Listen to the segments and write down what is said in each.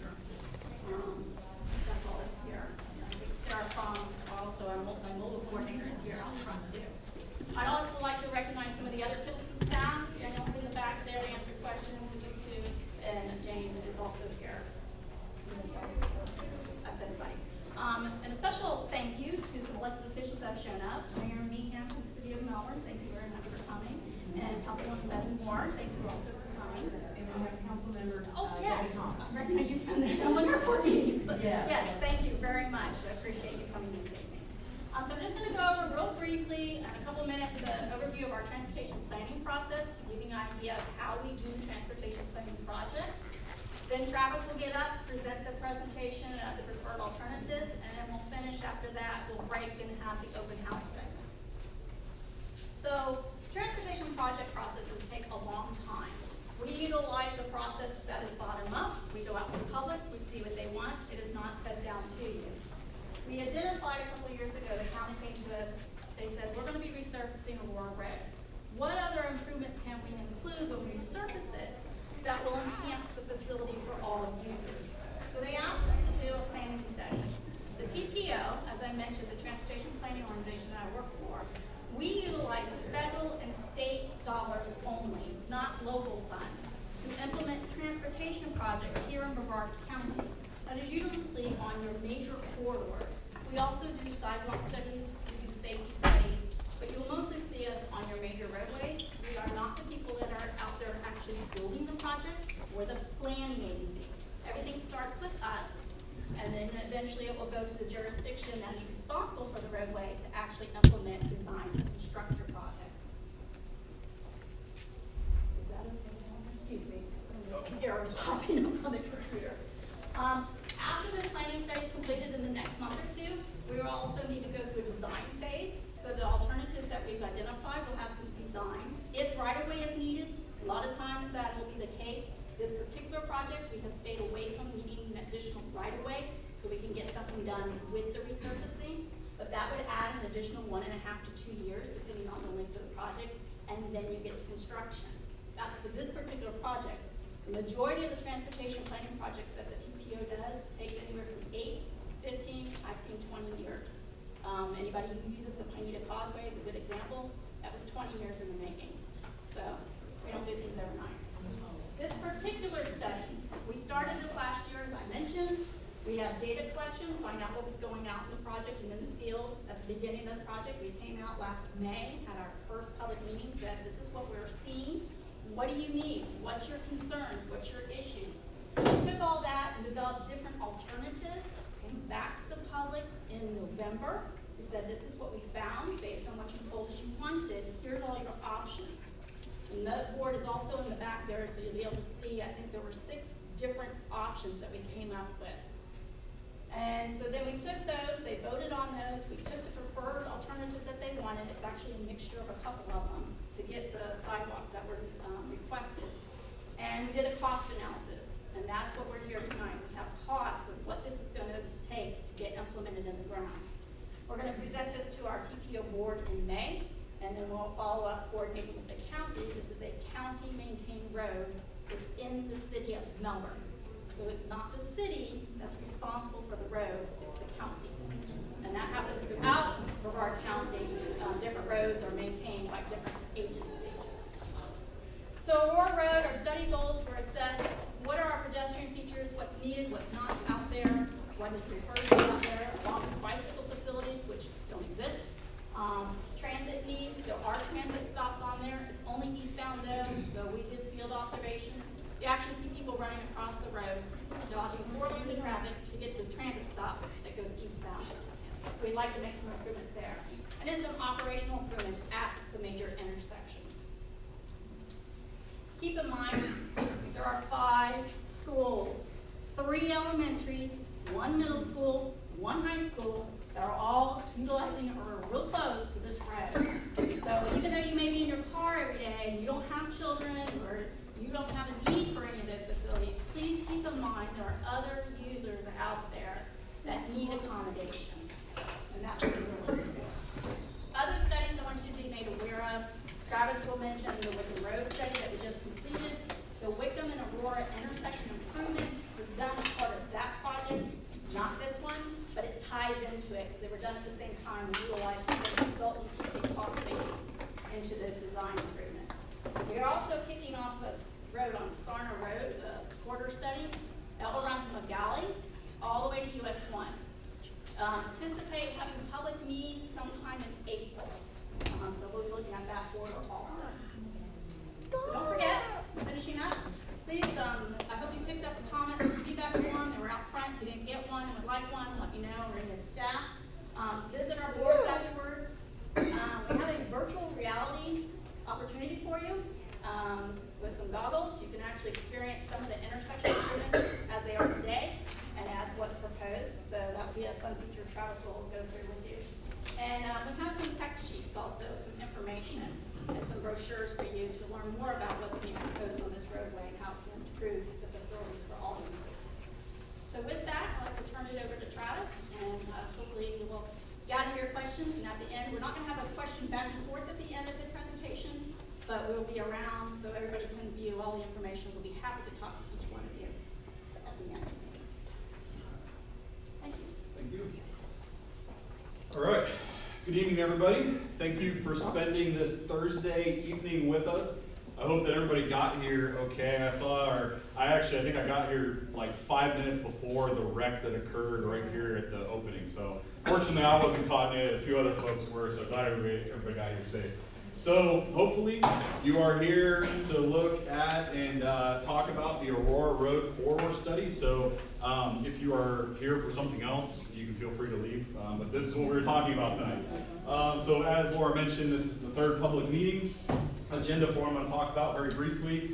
manager. That's all that's here. And I think Sarah Fong, also our multimodal coordinator, is here out front too. I'd also like to recognize some of the other Pilsen staff. Daniel's in the back there to answer questions, and Jane is also here. That's everybody. And a special thank you to some elected officials that have shown up. Mayor Meehan from the City of Melbourne, thank you very much for coming. And Councilwoman Betty Moore, thank you also for coming. And we have council member yes, Debbie Thomas. I recognize you from the Helmand Street meetings. So, yes. Yes, thank you very much. I appreciate you coming this evening. So I'm just going to go over real briefly, in a couple minutes, an overview of our transportation planning process to give you an idea of how we do transportation planning projects. Then Travis will get up, present the presentation of the preferred alternatives, and then we'll finish after that. We'll break and have the open house segment. So transportation project processes take a long time. We utilize a process that is bottom up. We go out to the public, we see what they want. It is not fed down to you. We identified a couple of years ago, the county came to us, they said, we're going to be resurfacing Aurora Road. What other improvements can we include when we resurface it that will enhance the facility for all users? So they asked us to do a planning study. The TPO, as I mentioned, the Transportation Planning Organization that I work for, we utilize federal and state dollars only, not local funds, to implement transportation projects here in Brevard County. That is usually on your major corridors. We also do sidewalk studies, we do safety studies, but you'll mostly see us on your major roadways. We are not the people that are out there actually building the projects. We're the planning agency. Everything starts with us, and then eventually it will go to the jurisdiction that is responsible for the roadway to actually implement, design, and construct your projects. Is that okay? Excuse me. This arrow's popping up on the computer. After the planning study is completed in the next month or two, we will also need to go through a design phase. So the alternatives that we've identified will have to be designed. If right-of-way is needed, a lot of times that will be the case. This particular project, we have stayed away from needing an additional right-of-way so we can get something done with the resurfacing. But that would add an additional 1.5 to 2 years, depending on the length of the project, and then you get to construction. That's for this particular project. The majority of the transportation planning projects that the TPO does take anywhere from 8, 15, I've seen 20 years. Anybody who uses the Pineda Causeway is a good example. That was 20 years in the making. So we don't do things overnight. This particular study, we started this last year, as I mentioned. We have data collection, find out what was going out in the project and in the field. At the beginning of the project, we came out last May, had our first public meeting, said this is what we're seeing. What do you need? What's your concerns? What's your issues? We took all that and developed different alternatives, came back to the public in November. We said this is what we found based on what you told us you wanted. Here's all your options. And the board is also in the back there, so you'll be able to see, I think there were 6 different options that we came up with. And so then we took those, they voted on those, we took the preferred alternative that they wanted. It's actually a mixture of a couple of them to get the sidewalks that were requested. And we did a cost analysis, and that's what we're here tonight. We have costs of what this is going to take to get implemented in the ground. We're going to present this to our TPO board in May, and then we'll follow up coordinating with the county. This is a county-maintained road within the city of Melbourne. So it's not the city that's responsible for the road, it's the county. And that happens throughout Brevard County. Different roads are maintained by different agencies. So Aurora Road, our study goals were assess what are our pedestrian features, what's needed, what's not out there, what is referred to out there, along with bicycle facilities, which don't exist. Transit needs, there are transit stops on there. It's only eastbound though, so we did field observation. You actually see people running across the road, dodging 4 lanes of traffic to get to the transit stop that goes eastbound. We'd like to make some improvements there. And then some operational improvements at the major intersections. Keep in mind, there are 5 schools, 3 elementary, 1 middle school, 1 high school, that are all utilizing or real close to this road. So even though you may be in your car every day and you don't have children or you don't have a need for any of those facilities, please keep in mind there are other users out there that need accommodations. And that's what we're looking for. Other studies I want you to be made aware of. Travis will mention the Wycombe Road study that we just completed. The Wycombe and Aurora intersection improvement was done as part of Anticipate having a public meet sometime in April. So we'll be looking at that quarter also. So don't forget, finishing up, please, I hope you picked up a comment feedback form. They were out front. If you didn't get one and would like one, let me know or any of the staff. Visit our boards afterwards. We have a virtual reality opportunity for you with some goggles. You can actually experience some of the intersection improvements as they are today and as what's proposed. So that will be a fun feature Travis will go through with you. And we have some text sheets also, some information and some brochures for you to learn more about what's being proposed on this roadway and how to improve the facilities for all users. So with that, I'd like to turn it over to Travis, and hopefully you will gather your questions. And at the end, we're not going to have a question back and forth at the end of this presentation, but we'll be around so everybody can view all the information. We'll be happy to talk to each one of you at the end. Thank you. Thank you. All right. Good evening, everybody. Thank you for spending this Thursday evening with us. I hope that everybody got here okay. I think I got here like 5 minutes before the wreck that occurred right here at the opening. So fortunately, I wasn't caught in it. A few other folks were, so glad everybody got here safe. So hopefully you are here to look at and talk about the Aurora Road corridor study. So if you are here for something else, you can feel free to leave. But this is what we're talking about tonight. So as Laura mentioned, this is the third public meeting. Agenda for I'm going to talk about very briefly.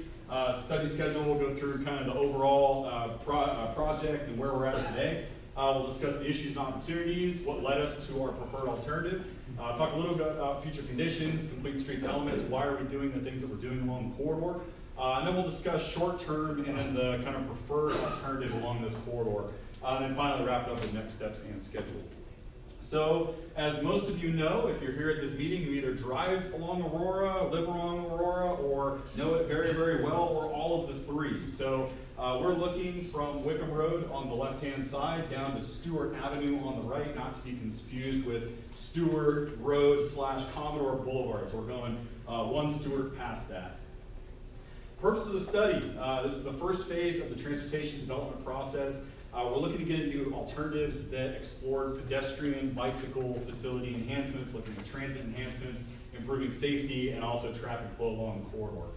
Study schedule, we'll go through kind of the overall project and where we're at today. We'll discuss the issues and opportunities, what led us to our preferred alternative. Talk a little bit about future conditions, complete streets elements, why are we doing the things that we're doing along the corridor. And then we'll discuss short-term and then the kind of preferred alternative along this corridor. And then finally wrap it up with next steps and schedule. So, as most of you know, if you're here at this meeting, you either drive along Aurora, live along Aurora, or know it very, very well, or all of the three. So, we're looking from Wycombe Road on the left-hand side down to Stewart Avenue on the right, not to be confused with Stewart Road / Commodore Boulevard. So we're going one Stewart past that. Purpose of the study, this is the first phase of the transportation development process. We're looking to get into alternatives that explore pedestrian, bicycle facility enhancements, looking at transit enhancements, improving safety, and also traffic flow along the corridor.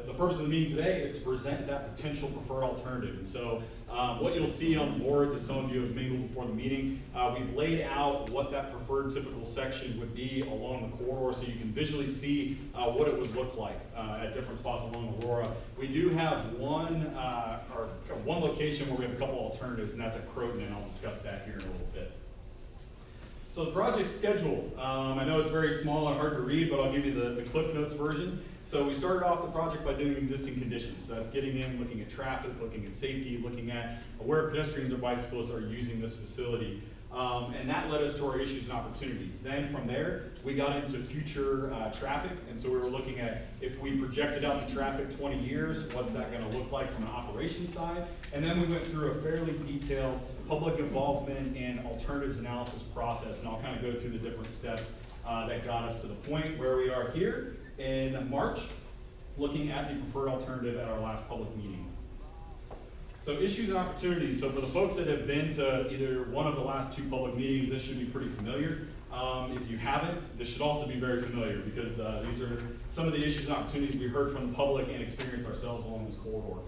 The purpose of the meeting today is to present that potential preferred alternative. And so what you'll see on the boards, as some of you have mingled before the meeting, we've laid out what that preferred typical section would be along the corridor so you can visually see what it would look like at different spots along Aurora. We do have one location where we have a couple alternatives, and that's at Croton, and I'll discuss that here in a little bit. So the project schedule, I know it's very small and hard to read, but I'll give you the Cliff Notes version. So we started off the project by doing existing conditions. So that's getting in, looking at traffic, looking at safety, looking at where pedestrians or bicyclists are using this facility. And that led us to our issues and opportunities. Then from there, we got into future traffic. And so we were looking at if we projected out the traffic 20 years, what's that going to look like from an operations side? And then we went through a fairly detailed public involvement and alternatives analysis process. And I'll kind of go through the different steps that got us to the point where we are here in March, looking at the preferred alternative at our last public meeting. So issues and opportunities. So for the folks that have been to either one of the last two public meetings, this should be pretty familiar. If you haven't, this should also be very familiar because these are some of the issues and opportunities we heard from the public and experienced ourselves along this corridor.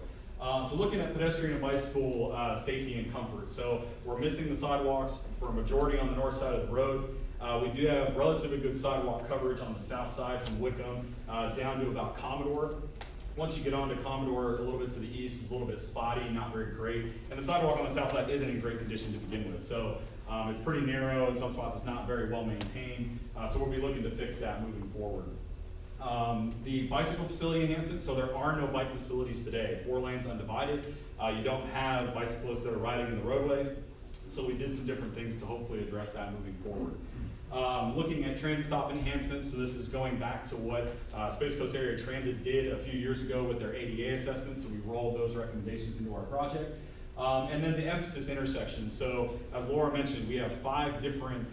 So looking at pedestrian and bicycle safety and comfort. So we're missing the sidewalks for a majority on the north side of the road. We do have relatively good sidewalk coverage on the south side from Wycombe down to about Commodore. Once you get onto Commodore, a little bit to the east is a little bit spotty, not very great. And the sidewalk on the south side isn't in great condition to begin with. So it's pretty narrow. In some spots, it's not very well maintained. So we'll be looking to fix that moving forward. The bicycle facility enhancements, so there are no bike facilities today. 4 lanes undivided. You don't have bicyclists that are riding in the roadway. So we did some different things to hopefully address that moving forward. Looking at transit stop enhancements, so this is going back to what Space Coast Area Transit did a few years ago with their ADA assessment, so we rolled those recommendations into our project. And then the emphasis intersections. So as Laura mentioned, we have 5 different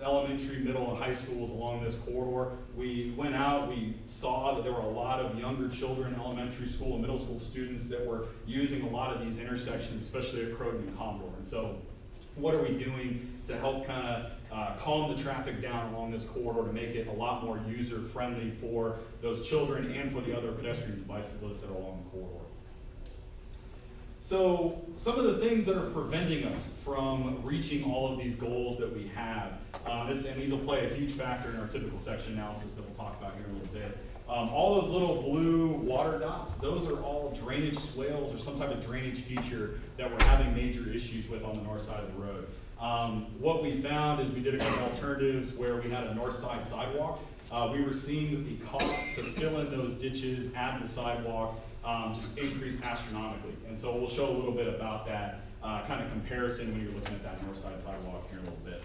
elementary, middle, and high schools along this corridor. We went out, we saw that there were a lot of younger children, elementary school and middle school students that were using a lot of these intersections, especially at Croton and Commodore. And so what are we doing to help kind of calm the traffic down along this corridor to make it a lot more user-friendly for those children and for the other pedestrians and bicyclists that are along the corridor. So some of the things that are preventing us from reaching all of these goals that we have, and these will play a huge factor in our typical section analysis that we'll talk about here in a little bit. All those little blue water dots, those are all drainage swales or some type of drainage feature that we're having major issues with on the north side of the road. What we found is we did a couple alternatives where we had a north side sidewalk. We were seeing that the cost to fill in those ditches, add the sidewalk, just increased astronomically. And so we'll show a little bit about that kind of comparison when you're looking at that north side sidewalk here in a little bit.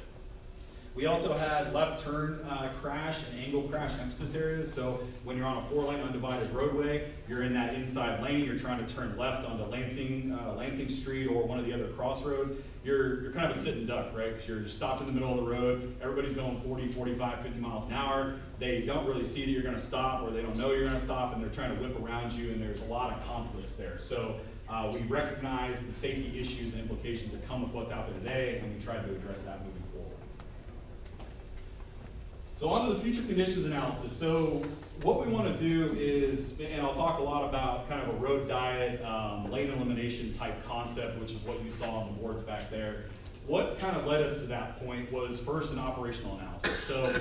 We also had left turn crash and angle crash emphasis areas. So when you're on a 4-lane undivided roadway, you're in that inside lane, you're trying to turn left onto Lansing Street or one of the other crossroads, you're kind of a sitting duck, right? Because you're just stopped in the middle of the road, everybody's going 40, 45, 50 miles an hour. They don't really see that you're gonna stop, or they don't know you're gonna stop, and they're trying to whip around you, and there's a lot of conflicts there. So we recognize the safety issues and implications that come with what's out there today, and we tried to address that moving forward. So on to the future conditions analysis. So what we want to do is, and I'll talk a lot about kind of a road diet, lane elimination type concept, which is what you saw on the boards back there. What kind of led us to that point was first an operational analysis. So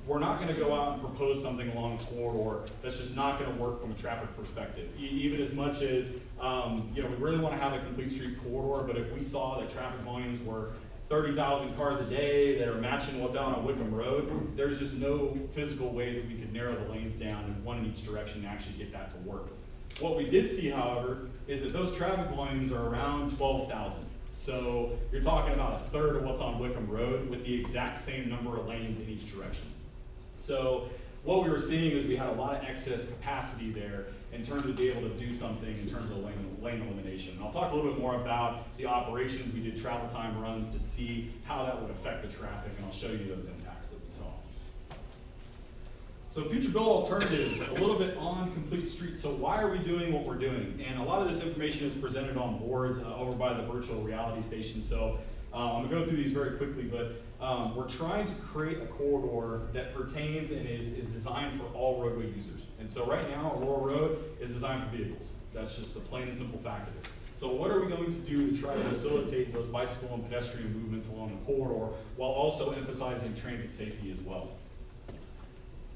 we're not going to go out and propose something along the corridor that's just not going to work from a traffic perspective. Even as much as, we really want to have a complete streets corridor, but if we saw that traffic volumes were 30,000 cars a day that are matching what's out on Wycombe Road, there's just no physical way that we could narrow the lanes down and one in each direction and actually get that to work. What we did see, however, is that those traffic volumes are around 12,000. So you're talking about a third of what's on Wycombe Road with the exact same number of lanes in each direction. So what we were seeing is we had a lot of excess capacity there in terms of being able to do something in terms of lane elimination. And I'll talk a little bit more about the operations. We did travel time runs to see how that would affect the traffic, and I'll show you those impacts that we saw. So future build alternatives, a little bit on complete streets. So why are we doing what we're doing? And a lot of this information is presented on boards over by the virtual reality station. So I'm gonna go through these very quickly, but we're trying to create a corridor that pertains and is designed for all roadway users. And so right now, Aurora Road is designed for vehicles. That's just the plain and simple fact of it. So what are we going to do to try to facilitate those bicycle and pedestrian movements along the corridor while also emphasizing transit safety as well?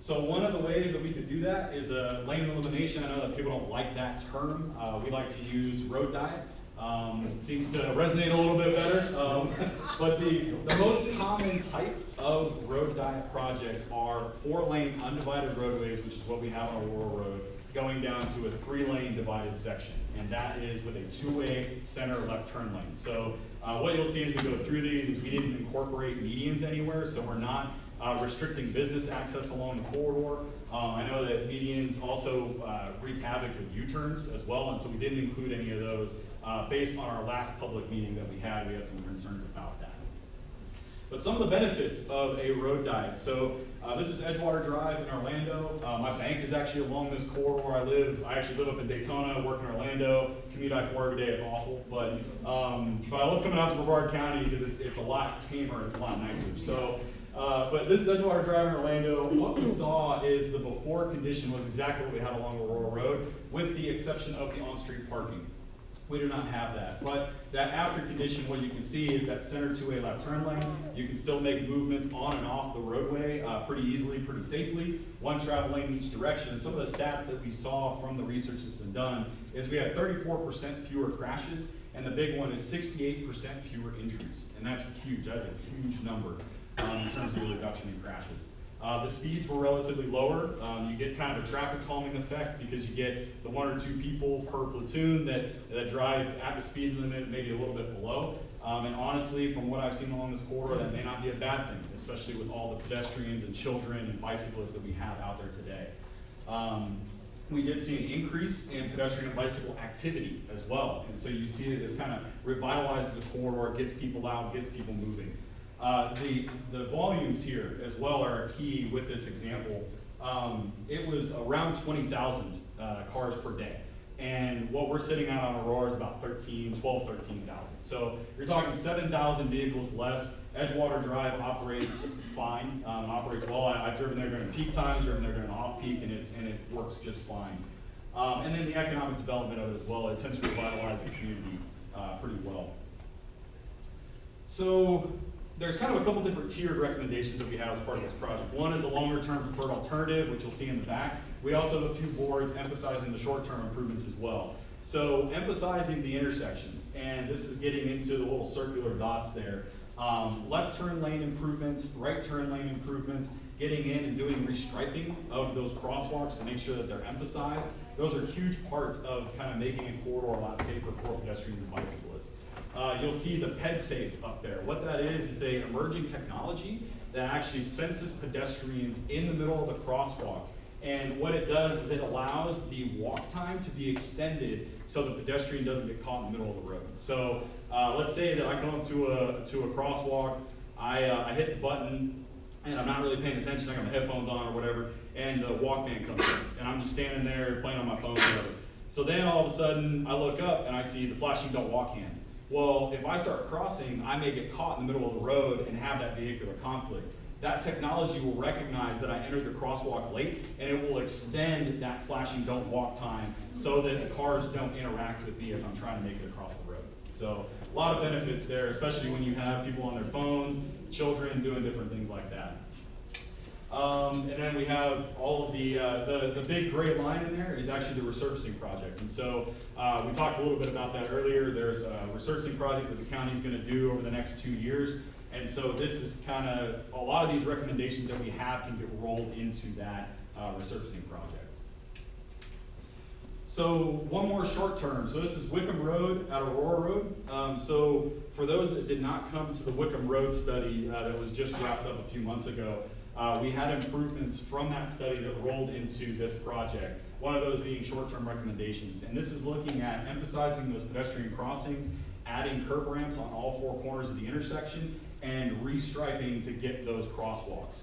So one of the ways that we could do that is a lane elimination. I know that people don't like that term. We like to use road diet. Seems to resonate a little bit better. But the most common type of road diet projects are 4-lane undivided roadways, which is what we have on Aurora Road, going down to a 3-lane divided section. And that is with a 2-way center left turn lane. So what you'll see as we go through these is we didn't incorporate medians anywhere, so we're not restricting business access along the corridor. I know that medians also wreak havoc with U-turns as well, and so we didn't include any of those. Based on our last public meeting that we had some concerns about that. But some of the benefits of a road diet. So this is Edgewater Drive in Orlando. My bank is actually along this corridor. I actually live up in Daytona, work in Orlando, commute I-4 every day. It's awful, but I love coming out to Brevard County because it's a lot tamer, it's a lot nicer. So. But this is Edgewater Drive in Orlando. What we saw is the before condition was exactly what we had along Aurora Road, with the exception of the on-street parking. We do not have that. But that after condition, what you can see is that center 2-way left turn lane. You can still make movements on and off the roadway pretty easily, pretty safely. One travel lane in each direction. And some of the stats that we saw from the research that's been done is we had 34% fewer crashes, and the big one is 68% fewer injuries. And that's huge. That's a huge number. In terms of the reduction in crashes. The speeds were relatively lower. You get kind of a traffic calming effect because you get the 1 or 2 people per platoon that drive at the speed limit, maybe a little bit below. And honestly, from what I've seen along this corridor, that may not be a bad thing, especially with all the pedestrians and children and bicyclists that we have out there today. We did see an increase in pedestrian and bicycle activity as well. And so you see that this kind of revitalizes the corridor, gets people out, gets people moving. The volumes here as well are key with this example. It was around 20,000 cars per day. And what we're sitting at on Aurora is about 13,000. So you're talking 7,000 vehicles less. Edgewater Drive operates fine, operates well. I've driven there during peak times, driven there during off-peak, and it works just fine. And then the economic development of it as well, it tends to revitalize the community pretty well. So there's kind of a couple different tiered recommendations that we have as part of this project. One is the longer-term preferred alternative, which you'll see in the back. We also have a few boards emphasizing the short-term improvements as well. So emphasizing the intersections, and this is getting into the little circular dots there. Left turn lane improvements, right turn lane improvements, getting in and doing restriping of those crosswalks to make sure that they're emphasized. Those are huge parts of kind of making a corridor a lot safer for pedestrians and bicyclists. You'll see the PedSafe up there. What that is, it's an emerging technology that actually senses pedestrians in the middle of the crosswalk. And what it does is it allows the walk time to be extended so the pedestrian doesn't get caught in the middle of the road. So let's say that I come up to a crosswalk, I hit the button, and I'm not really paying attention, I got my headphones on or whatever, and the walkman comes in, and I'm just standing there playing on my phone or whatever. So then all of a sudden, I look up and I see the flashing don't walk hand. Well, if I start crossing, I may get caught in the middle of the road and have that vehicular conflict. That technology will recognize that I entered the crosswalk late, and it will extend that flashing don't walk time so that the cars don't interact with me as I'm trying to make it across the road. So a lot of benefits there, especially when you have people on their phones, children doing different things like that. And then we have all of the big gray line in there is actually the resurfacing project. And so we talked a little bit about that earlier. There's a resurfacing project that the county is going to do over the next 2 years. And so this is kind of, a lot of these recommendations that we have can get rolled into that resurfacing project. So one more short term. So this is Wycombe Road at Aurora Road. So for those that did not come to the Wycombe Road study that was just wrapped up a few months ago, we had improvements from that study that rolled into this project. One of those being short-term recommendations. And this is looking at emphasizing those pedestrian crossings, adding curb ramps on all four corners of the intersection, and restriping to get those crosswalks.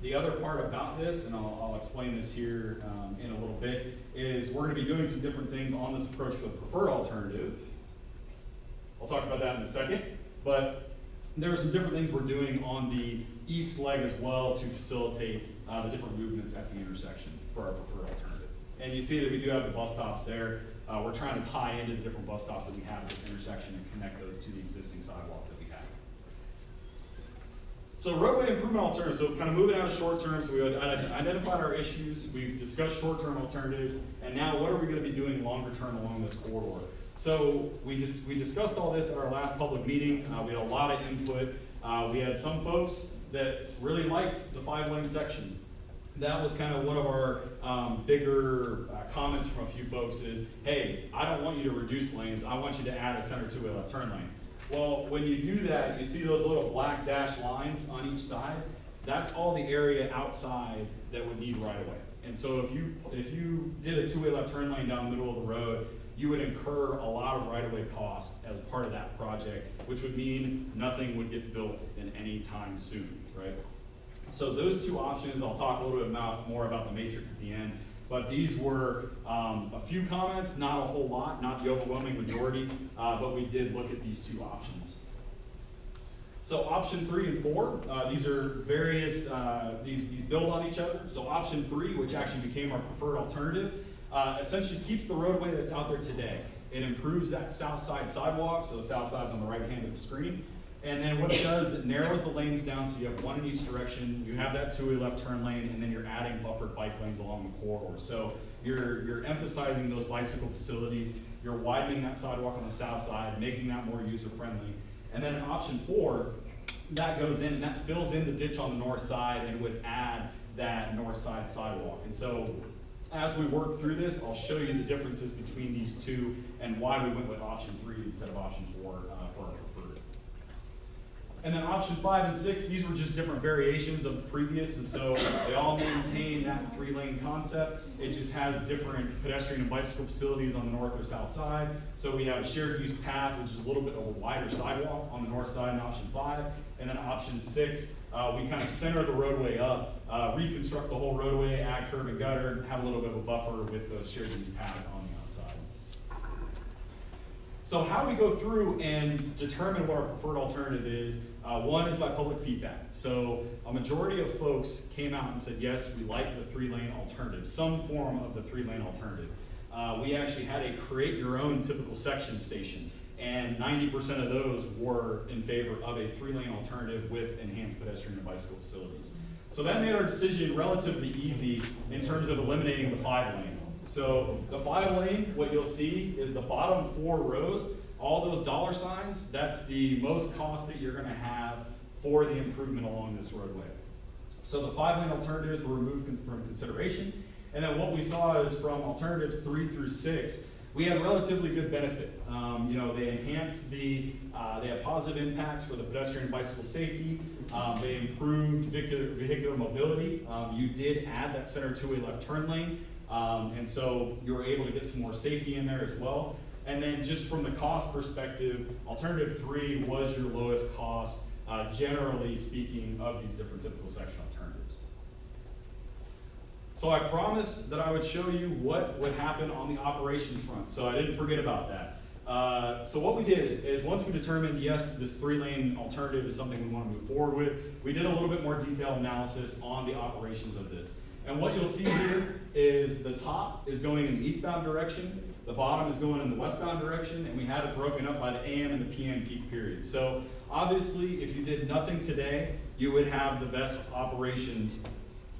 The other part about this, and I'll explain this here in a little bit, is we're going to be doing some different things on this approach for the preferred alternative. I'll talk about that in a second, but there are some different things we're doing on the east leg as well to facilitate the different movements at the intersection for our preferred alternative. And you see that we do have the bus stops there. We're trying to tie into the different bus stops that we have at this intersection and connect those to the existing sidewalk that we have. So roadway improvement alternatives, so kind of moving out of short term, so we identified our issues, we've discussed short-term alternatives, and now what are we going to be doing longer term along this corridor? So we discussed all this at our last public meeting. We had a lot of input. We had some folks that really liked the 5-lane section. That was kind of one of our bigger comments from a few folks is, hey, I don't want you to reduce lanes, I want you to add a center two-way left turn lane. Well, when you do that, you see those little black dashed lines on each side, that's all the area outside that would need right of way. And so if you did a two-way left turn lane down the middle of the road, you would incur a lot of right-of-way costs as part of that project, which would mean nothing would get built in any time soon, right? So those two options, I'll talk a little bit more about the matrix at the end, but these were a few comments, not a whole lot, not the overwhelming majority, but we did look at these two options. So option 3 and 4, these are various, these build on each other. So option 3, which actually became our preferred alternative, essentially keeps the roadway that's out there today. It improves that south side sidewalk, so the south side's on the right hand of the screen. And then what it does, it narrows the lanes down so you have one in each direction, you have that two-way left turn lane, and then you're adding buffered bike lanes along the corridor. So you're emphasizing those bicycle facilities, you're widening that sidewalk on the south side, making that more user-friendly. And then option 4, that goes in and that fills in the ditch on the north side and would add that north side sidewalk. And so as we work through this, I'll show you the differences between these two and why we went with option 3 instead of option 4 for our preferred. And then option 5 and 6, these were just different variations of the previous, and so they all maintain that 3-lane concept. It just has different pedestrian and bicycle facilities on the north or south side. So we have a shared use path, which is a little bit of a wider sidewalk on the north side in option 5. And then option 6, we kind of center the roadway up, reconstruct the whole roadway, add curb and gutter, have a little bit of a buffer with those shared use paths on the outside. So how we go through and determine what our preferred alternative is, one is by public feedback. So a majority of folks came out and said, yes, we like the 3-lane alternative, some form of the 3-lane alternative. We actually had a create your own typical section station, and 90% of those were in favor of a 3-lane alternative with enhanced pedestrian and bicycle facilities. So that made our decision relatively easy in terms of eliminating the 5-lane. So the 5-lane, what you'll see is the bottom 4 rows, all those dollar signs, that's the most cost that you're gonna have for the improvement along this roadway. So the 5-lane alternatives were removed from consideration. And then what we saw is from alternatives 3 through 6, we had relatively good benefit. You know, they enhanced they had positive impacts for the pedestrian and bicycle safety. They improved vehicular mobility. You did add that center two-way left turn lane. And so you were able to get some more safety in there as well. And then just from the cost perspective, alternative 3 was your lowest cost, generally speaking, of these different typical section alternatives. So I promised that I would show you what would happen on the operations front, so I didn't forget about that. So what we did is once we determined, yes, this 3-lane alternative is something we want to move forward with, we did a little bit more detailed analysis on the operations of this. And what you'll see here is the top is going in the eastbound direction, the bottom is going in the westbound direction, and we had it broken up by the AM and the PM peak period. So obviously, if you did nothing today, you would have the best operations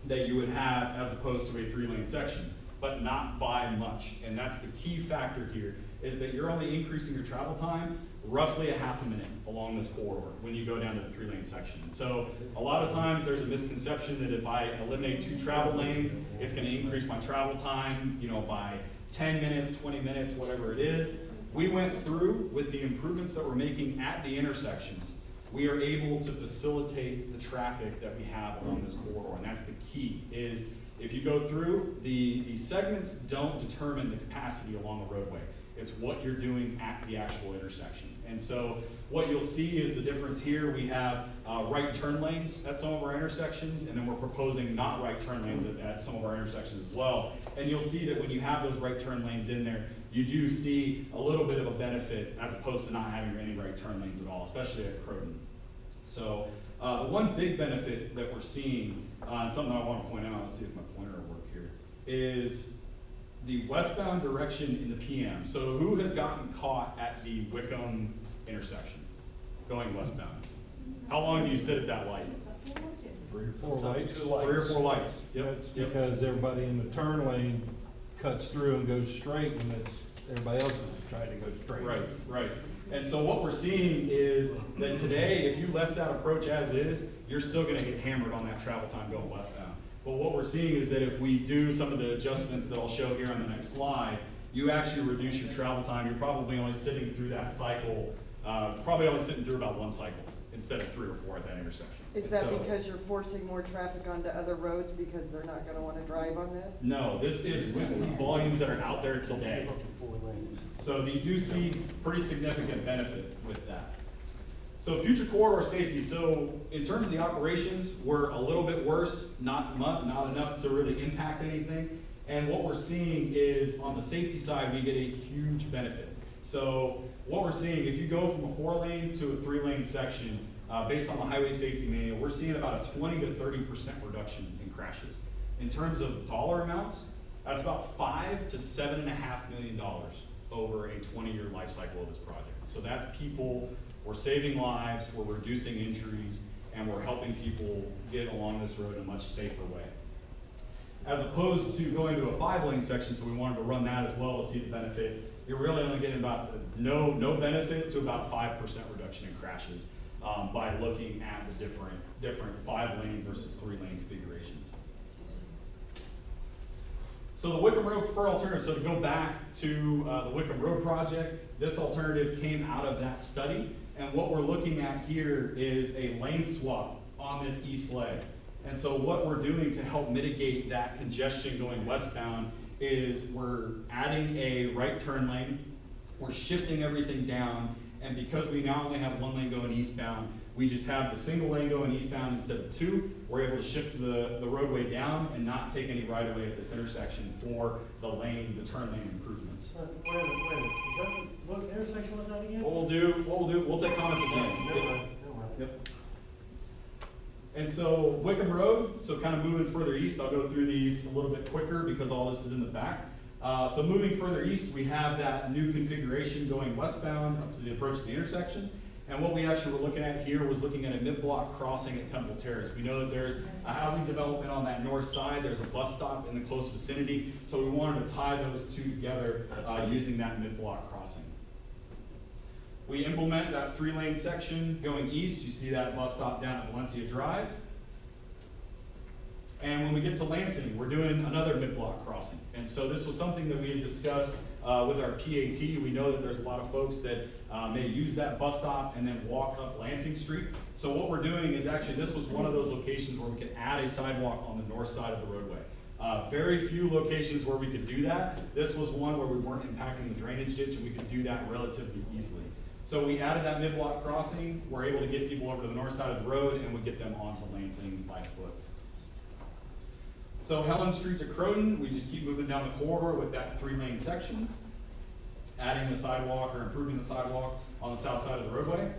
that you would have as opposed to a 3-lane section, but not by much. And that's the key factor here, is that you're only increasing your travel time roughly a half a minute along this corridor when you go down to the 3-lane section. So a lot of times there's a misconception that if I eliminate 2 travel lanes, it's gonna increase my travel time, you know, by 10 minutes, 20 minutes, whatever it is. We went through with the improvements that we're making at the intersections. We are able to facilitate the traffic that we have along this corridor, and that's the key, is if you go through, the segments don't determine the capacity along the roadway. It's what you're doing at the actual intersection. And so what you'll see is the difference here. We have right turn lanes at some of our intersections, and then we're proposing not right turn lanes at some of our intersections as well. And you'll see that when you have those right turn lanes in there, you do see a little bit of a benefit as opposed to not having any right turn lanes at all, especially at Croton. So the one big benefit that we're seeing, and something I want to point out, let's see if my pointer will work here, is the westbound direction in the PM. So who has gotten caught at the Wycombe intersection going westbound? How long do you sit at that light? 3 or 4 lights. 3 or 4 lights. Yep. That's because everybody in the turn lane cuts through and goes straight, and it's everybody else is trying to go straight. Right, right. And so what we're seeing is that today, if you left that approach as is, you're still gonna get hammered on that travel time going westbound. But what we're seeing is that if we do some of the adjustments that I'll show here on the next slide, you actually reduce your travel time. You're probably only sitting through that cycle, probably only sitting through about 1 cycle instead of 3 or 4 at that intersection. Is that because you're forcing more traffic onto other roads because they're not gonna wanna drive on this? No, this is with the volumes that are out there today. So you do see pretty significant benefit with that. So future corridor safety. So in terms of the operations, we're a little bit worse, not enough to really impact anything. And what we're seeing is on the safety side, we get a huge benefit. So what we're seeing, if you go from a 4-lane to a 3-lane section, based on the highway safety manual, we're seeing about a 20 to 30% reduction in crashes. In terms of dollar amounts, that's about $5 to $7.5 million over a 20-year life cycle of this project. So that's people, we're saving lives, we're reducing injuries, and we're helping people get along this road in a much safer way. As opposed to going to a 5-lane section, so we wanted to run that as well to see the benefit, you're really only getting about no benefit to about 5% reduction in crashes by looking at the different 5-lane versus 3-lane configurations. So the Wycombe Road preferred alternative, so to go back to the Wycombe Road project, this alternative came out of that study. And what we're looking at here is a lane swap on this east leg. And so what we're doing to help mitigate that congestion going westbound is we're adding a right turn lane We're shifting everything down, and because we now only have one lane going eastbound, we just have the single lane going eastbound instead of two. We're able to shift the roadway down and not take any right of way at this intersection for the turn lane improvements. Wait a minute, is that, what intersection was that again? What we'll do, we'll take comments at the end. Never mind. Yep. And so Wycombe Road, so kind of moving further east, I'll go through these a little bit quicker because all this is in the back. So moving further east, we have that new configuration going westbound up to the approach to the intersection. And what we actually were looking at here was looking at a mid-block crossing at Temple Terrace. We know that there's a housing development on that north side. There's a bus stop in the close vicinity. So we wanted to tie those two together using that mid-block crossing. We implement that 3-lane section going east. You see that bus stop down at Valencia Drive. And when we get to Lansing, we're doing another mid-block crossing. And so this was something that we had discussed with our PAT. We know that there's a lot of folks that may use that bus stop and then walk up Lansing Street. So what we're doing is actually, this was one of those locations where we could add a sidewalk on the north side of the roadway. Very few locations where we could do that. This was one where we weren't impacting the drainage ditch and we could do that relatively easily. So we added that mid-block crossing. We're able to get people over to the north side of the road and we get them onto Lansing by foot. So Helmand Street to Croton, we just keep moving down the corridor with that 3-lane section, adding the sidewalk or improving the sidewalk on the south side of the roadway.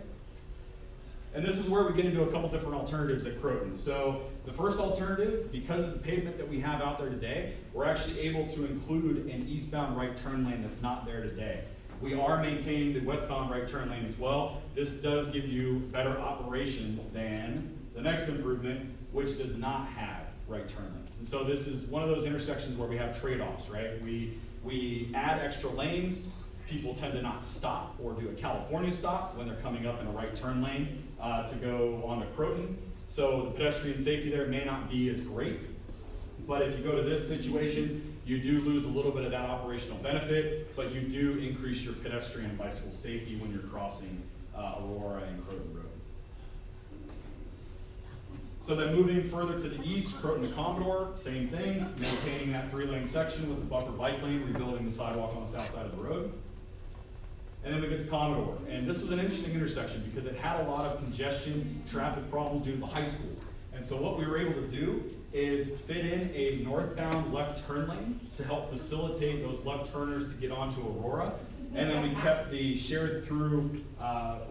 And this is where we get into a couple different alternatives at Croton. So the first alternative, because of the pavement that we have out there today, we're actually able to include an eastbound right turn lane that's not there today. We are maintaining the westbound right turn lane as well. This does give you better operations than the next improvement, which does not have right turn lanes. And so this is one of those intersections where we have trade-offs, right? We add extra lanes. People tend to not stop or do a California stop when they're coming up in a right turn lane to go onto Croton. So the pedestrian safety there may not be as great. But if you go to this situation, you do lose a little bit of that operational benefit, but you do increase your pedestrian and bicycle safety when you're crossing Aurora and Croton Road. So then moving further to the east, Croton to Commodore, same thing, maintaining that 3-lane section with the buffer bike lane, rebuilding the sidewalk on the south side of the road. And then we get to Commodore. And this was an interesting intersection because it had a lot of congestion, traffic problems due to the high school. And so what we were able to do is fit in a northbound left turn lane to help facilitate those left turners to get onto Aurora. And then we kept the shared through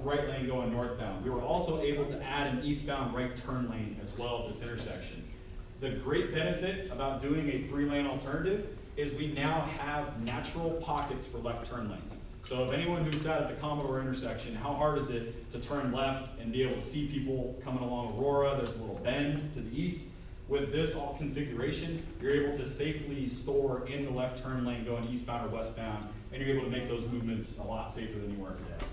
right lane going northbound. We were also able to add an eastbound right turn lane as well at this intersection. The great benefit about doing a 3-lane alternative is we now have natural pockets for left turn lanes. So if anyone who's sat at the Commodore intersection, how hard is it to turn left and be able to see people coming along Aurora? There's a little bend to the east. With this all configuration, you're able to safely store in the left turn lane going eastbound or westbound, and you're able to make those movements a lot safer than you are today.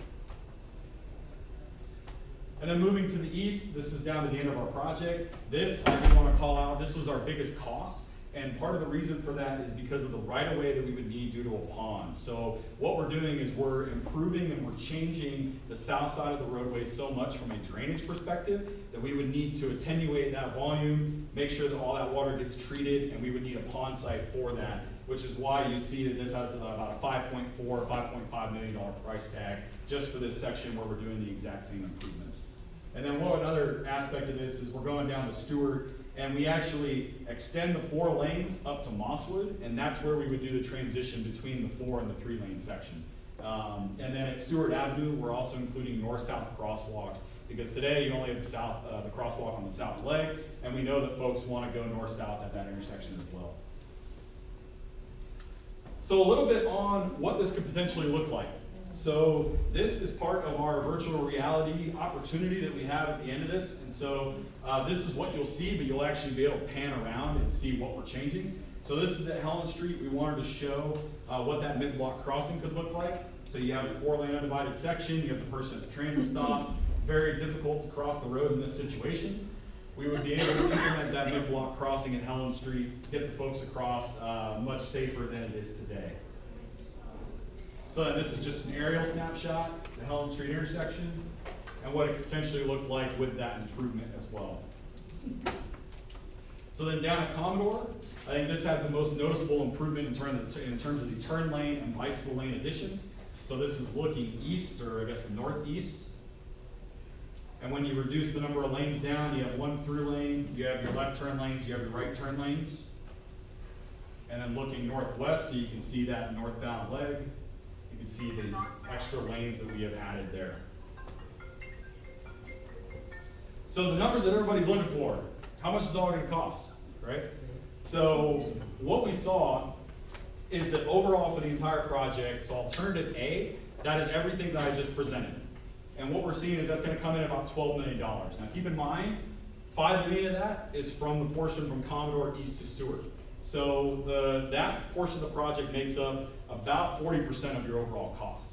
And then moving to the east, this is down to the end of our project. This, I do want to call out, this was our biggest cost. And part of the reason for that is because of the right-of-way that we would need due to a pond. So what we're doing is we're improving and we're changing the south side of the roadway so much from a drainage perspective that we would need to attenuate that volume, make sure that all that water gets treated, and we would need a pond site for that, which is why you see that this has about a $5.4, $5.5 million price tag just for this section where we're doing the exact same improvements. And then one other aspect of this is we're going down to Stewart, and we actually extend the 4 lanes up to Mosswood, and that's where we would do the transition between the 4 and the 3-lane section. And then at Stewart Avenue, we're also including north-south crosswalks, because today you only have the crosswalk on the south leg, and we know that folks want to go north-south at that intersection as well. So a little bit on what this could potentially look like. So this is part of our virtual reality opportunity that we have at the end of this. And so this is what you'll see, but you'll actually be able to pan around and see what we're changing. So this is at Helmand Street. We wanted to show what that mid-block crossing could look like. So you have a 4-lane undivided section, you have the person at the transit stop. Very difficult to cross the road in this situation. We would be able to implement that mid-block crossing at Helmand Street, get the folks across much safer than it is today. So this is just an aerial snapshot, the Helmand Street intersection, and what it could potentially look like with that improvement as well. So then down at Commodore, I think this had the most noticeable improvement in terms of the turn lane and bicycle lane additions. So this is looking east, or I guess northeast. And when you reduce the number of lanes down, you have one through lane, you have your left turn lanes, you have your right turn lanes. And then looking northwest, so you can see that northbound leg. You can see the extra lanes that we have added there. So the numbers that everybody's looking for, how much is it all gonna cost, right? So what we saw is that overall for the entire project, so alternative A, that is everything that I just presented. And what we're seeing is that's gonna come in about $12 million. Now keep in mind, $5 million of that is from the portion from Commodore east to Stewart. So that portion of the project makes up about 40% of your overall cost.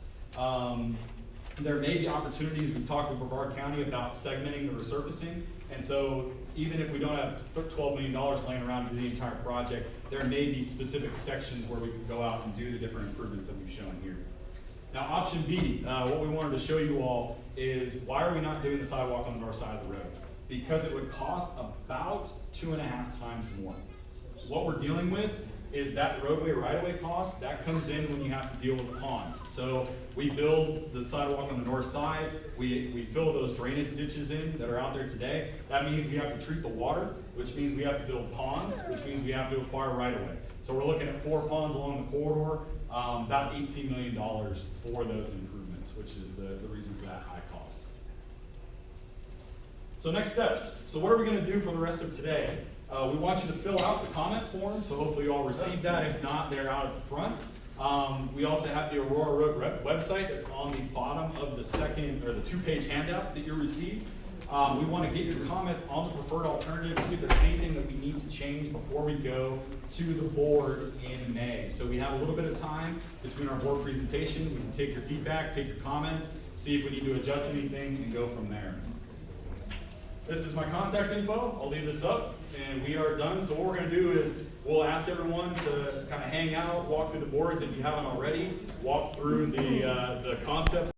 There may be opportunities, we've talked with Brevard County about segmenting the resurfacing. And so even if we don't have $12 million laying around to do the entire project, there may be specific sections where we could go out and do the different improvements that we've shown here. Now option B, what we wanted to show you all is why are we not doing the sidewalk on the north side of the road? Because it would cost about 2.5 times more. What we're dealing with is that roadway right-of-way cost, that comes in when you have to deal with ponds. So we build the sidewalk on the north side, we fill those drainage ditches in that are out there today. That means we have to treat the water, which means we have to build ponds, which means we have to acquire right-of-way. So we're looking at 4 ponds along the corridor, about $18 million for those improvements, which is the reason for that high cost. So next steps. So what are we gonna do for the rest of today? We want you to fill out the comment form, so hopefully you all received that. If not, they're out at the front. We also have the Aurora Road website that's on the bottom of the second, or the 2-page handout that you received. We want to get your comments on the preferred alternatives, see if there's anything that we need to change before we go to the board in May. So we have a little bit of time between our board presentation. We can take your feedback, take your comments, see if we need to adjust anything, and go from there. This is my contact info. I'll leave this up, and we are done. So what we're going to do is we'll ask everyone to kind of hang out, walk through the boards if you haven't already, walk through the concepts.